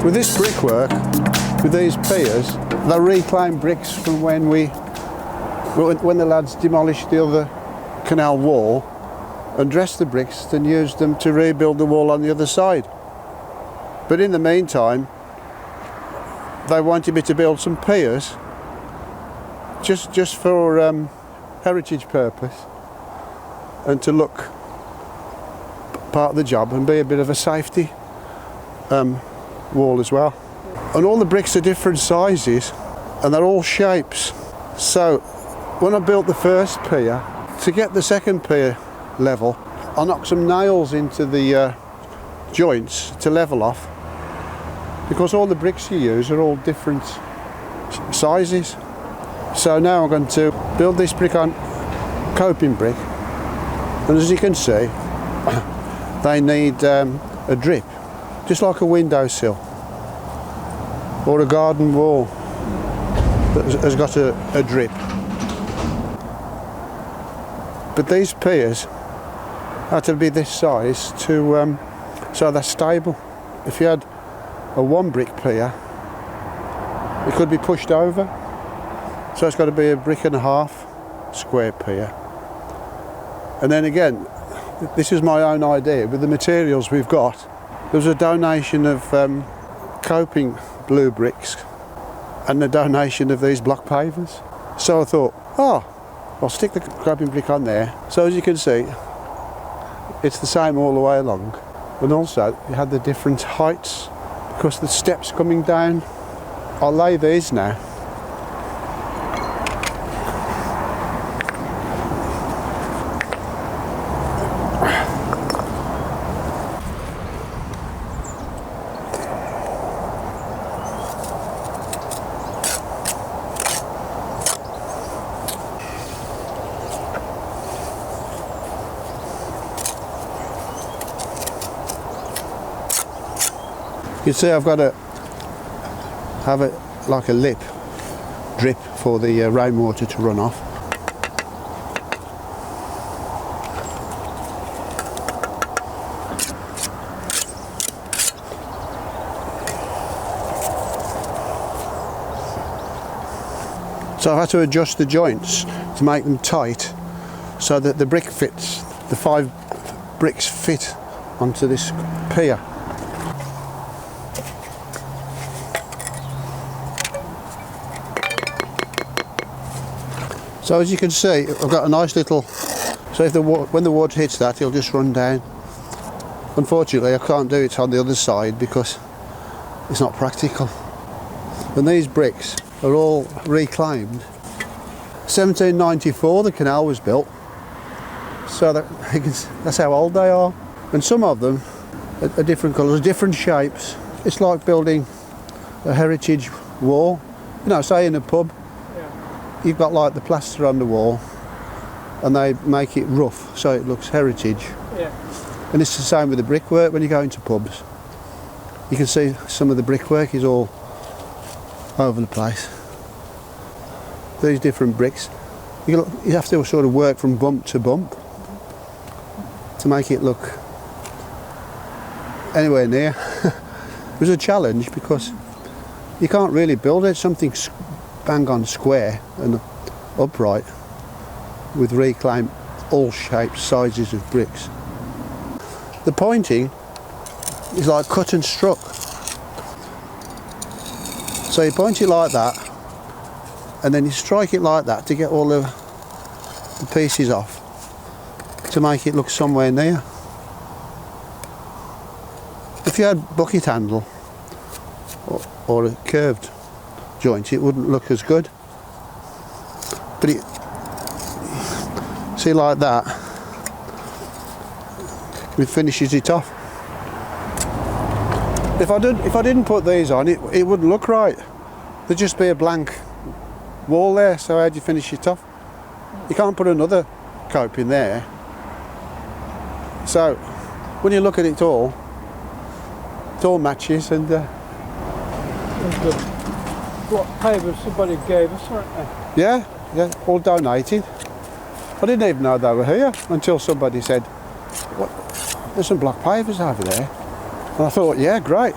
With this brickwork, with these piers, they reclaim bricks from when the lads demolished the other canal wall and dressed the bricks and used them to rebuild the wall on the other side. But in the meantime, they wanted me to build some piers just for heritage purpose and to look part of the job and be a bit of a safety wall as well. And all the bricks are different sizes and they're all shapes. So when I built the first pier, to get the second pier level, I knocked some nails into the joints to level off, because all the bricks you use are all different sizes. So now I'm going to build this brick on coping brick, and as you can see, they need a drip, just like a windowsill or a garden wall that has got a drip. But these piers had to be this size to so they're stable. If you had a 1 brick pier, it could be pushed over. So it's got to be a 1.5 brick square pier. And then again, this is my own idea with the materials we've got. There was a donation of coping blue bricks and a donation of these block pavers. So I thought, I'll stick the coping brick on there. So as you can see, it's the same all the way along. And also you had the different heights because the steps coming down. I'll lay these now. You can see I've got to have it like a lip drip for the rainwater to run off. So I've had to adjust the joints to make them tight so that the brick fits, the 5 bricks fit onto this pier. So as you can see, I've got a nice little, so if when the water hits that, it'll just run down. Unfortunately, I can't do it on the other side because it's not practical. And these bricks are all reclaimed. 1794 the canal was built, so that's how old they are. And some of them are different colours, different shapes. It's like building a heritage wall. You know, say in a pub, you've got like the plaster on the wall and they make it rough so it looks heritage. Yeah. And it's the same with the brickwork. When you go into pubs, you can see some of the brickwork is all over the place. These different bricks, you have to sort of work from bump to bump to make it look anywhere near. It was a challenge because you can't really build it something bang on square and upright with reclaimed all shapes, sizes of bricks. The pointing is like cut and struck. So you point it like that and then you strike it like that to get all the pieces off to make it look somewhere near. If you had bucket handle or a curved joint, it wouldn't look as good. But it, see, like that, it finishes it off. If I didn't put these on, it wouldn't look right. There'd just be a blank wall there. So how do you finish it off? You can't put another cope in there. So when you look at it all matches and. What pavers somebody gave us, weren't they? Yeah, all donated. I didn't even know they were here until somebody said, "What? There's some block pavers over there." And I thought, yeah, great.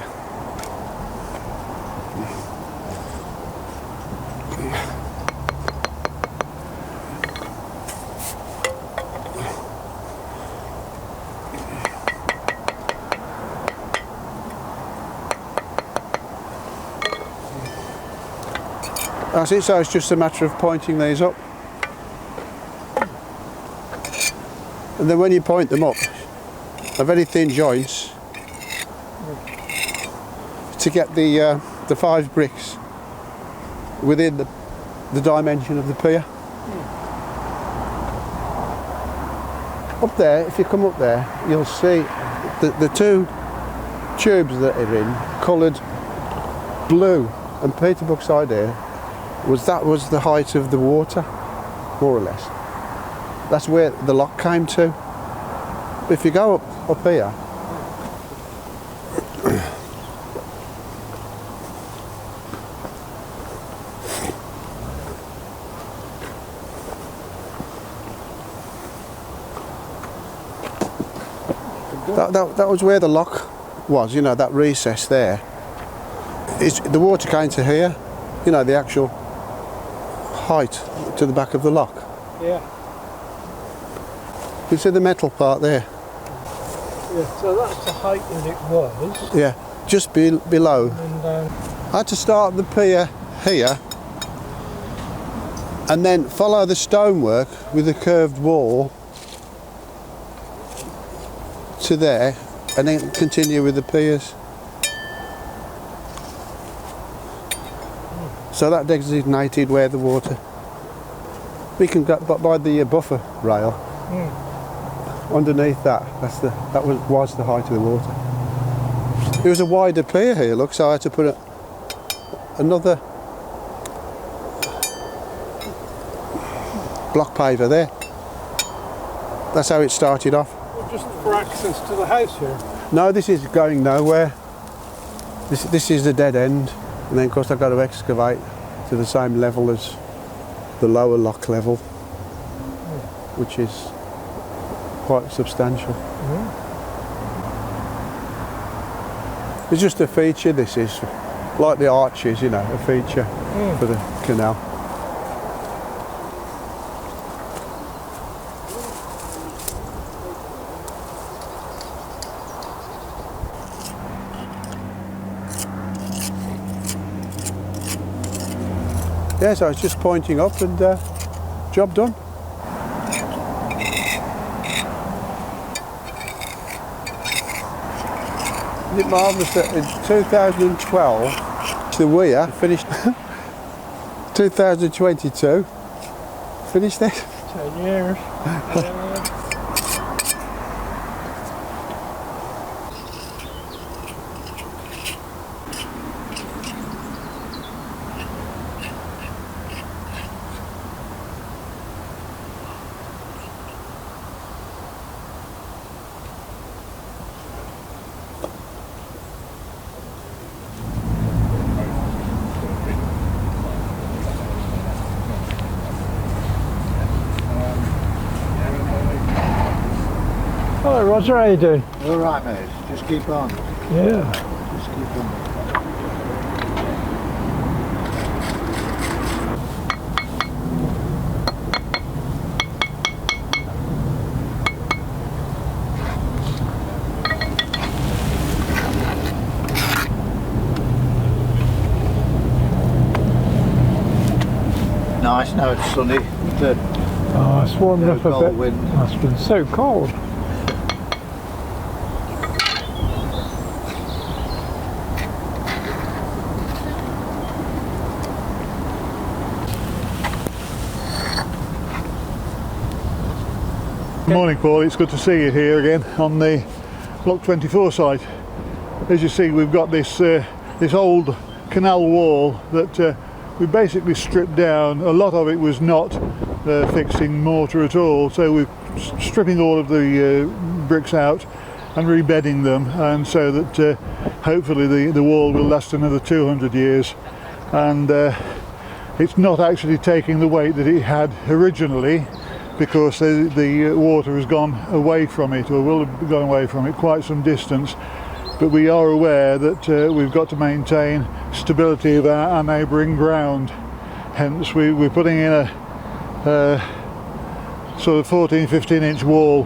That's it, so it's just a matter of pointing these up. And then when you point them up, a very thin joints to get the 5 bricks within the dimension of the pier. Up there, if you come up there, you'll see the 2 tubes that are in coloured blue, and Peter Buck's idea was that was the height of the water, more or less. That's where the lock came to. But if you go up here, that was where the lock was, you know, that recess there. The water came to here, you know, the actual height to the back of the lock. Yeah. You see the metal part there? Yeah, so that's the height that it was. Yeah, just below. And I had to start the pier here and then follow the stonework with the curved wall to there and then continue with the piers. So that designated where the water. We can go by the buffer rail. Underneath that, that was the height of the water. It was a wider pier here, look, so I had to put another block paver there. That's how it started off. well, just for access to the house here. No, this is going nowhere. This is the dead end, and then of course I've got to excavate to the same level as the lower lock level, which is quite substantial. It's just a feature, this is, like the arches, you know, a feature for the canal. Yeah, so it's just pointing up and job done. Isn't it marvellous that in 2012 the weir finished 2022 finished this? 10 years. Hello Roger, how you doing? All right, mate. Just keep on. Yeah. Just keep on. Nice. Now it's sunny. Oh, it's warmed No up a cold bit. wind. Oh, it's been so cold. Good morning, Paul. It's good to see you here again on the Block 24 site. As you see, we've got this this old canal wall that we basically stripped down. A lot of it was not fixing mortar at all, so we're stripping all of the bricks out and rebedding them, and so that hopefully the wall will last another 200 years. And it's not actually taking the weight that it had originally, because the water has gone away from it, or will have gone away from it quite some distance. But we are aware that we've got to maintain stability of our neighbouring ground. Hence we're putting in a sort of 14-15 inch wall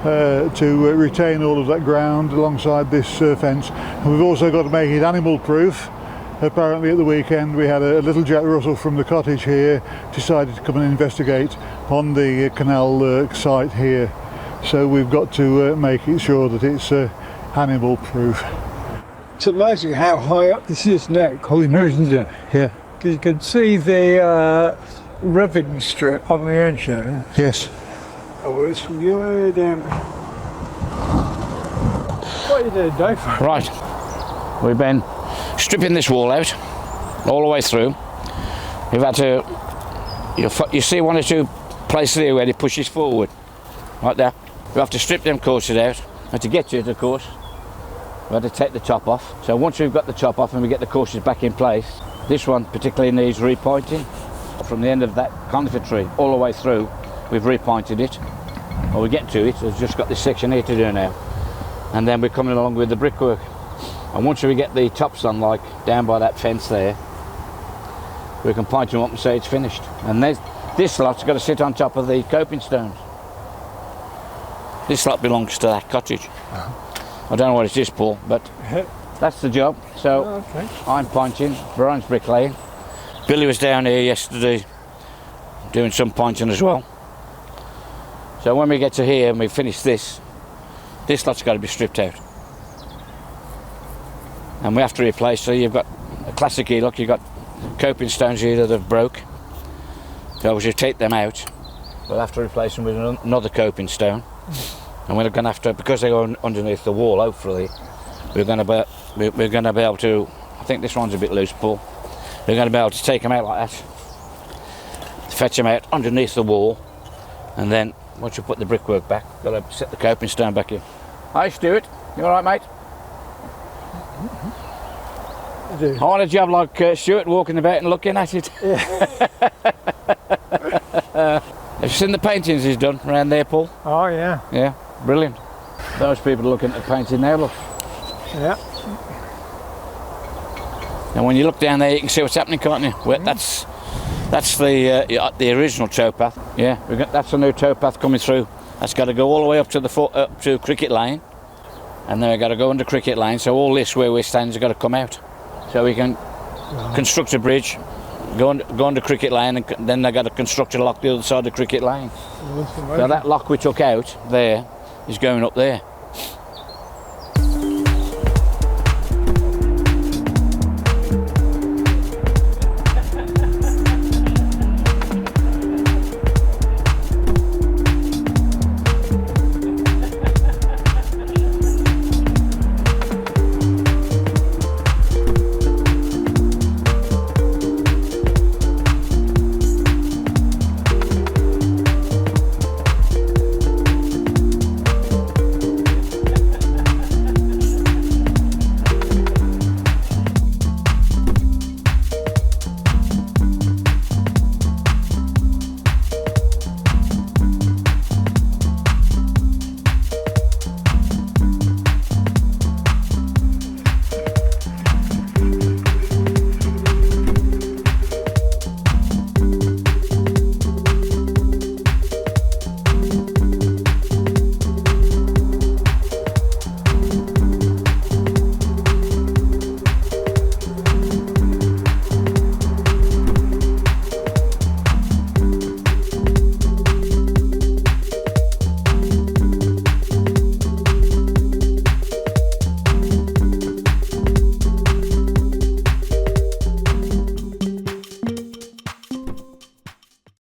to retain all of that ground alongside this fence. And we've also got to make it animal proof, apparently at the weekend we had a little Jack Russell from the cottage here decided to come and investigate on the canal site here. So we've got to make it sure that it's animal proof. It's amazing how high up this is now, Colin, isn't it? Yeah. Because you can see the ribbon strip on the edge there. Yes. Oh, it's way down. What are you doing, Dave? Right, we've been stripping this wall out all the way through. We've had to, you see one or two places here where it pushes forward, right there. We have to strip them courses out, and to get to it, of course, we had to take the top off. So once we've got the top off and we get the courses back in place, this one particularly needs repointing. From the end of that conifer tree all the way through, we've repointed it. When we get to it, we've just got this section here to do now. And then we're coming along with the brickwork. And once we get the tops on, like down by that fence there, we can point them up and say it's finished. And this lot's got to sit on top of the coping stones. This lot belongs to that cottage. I don't know what it is, Paul, but that's the job. So Okay. I'm pointing, Brian's bricklaying. Billy was down here yesterday doing some pointing as well. So when we get to here and we finish this lot's got to be stripped out. And we have to replace, so you've got a classic here, look, you've got coping stones here that have broke. So as you take them out, we'll have to replace them with another coping stone. And we're going to have to, because they go underneath the wall, hopefully, we're going to be able to, I think this one's a bit loose, Paul. We're going to be able to take them out like that, fetch them out underneath the wall, and then once you put the brickwork back, got to set the coping stone back in. Hi Stuart, you alright mate? I want a job like Stuart, walking about and looking at it. Yeah. Have you seen the paintings he's done around there, Paul? Oh, yeah. Yeah, brilliant. Those people are looking at the painting now, look. Yeah. And when you look down there, you can see what's happening, can't you? Well, that's the original towpath. Yeah, that's a new towpath coming through. That's got to go all the way up to Cricket Lane, and then we've got to go under Cricket Lane. So all this where we're standing has got to come out, so we can construct a bridge, go under Cricket Lane, and then they've got to construct a lock the other side of Cricket Lane. So that lock we took out there is going up there.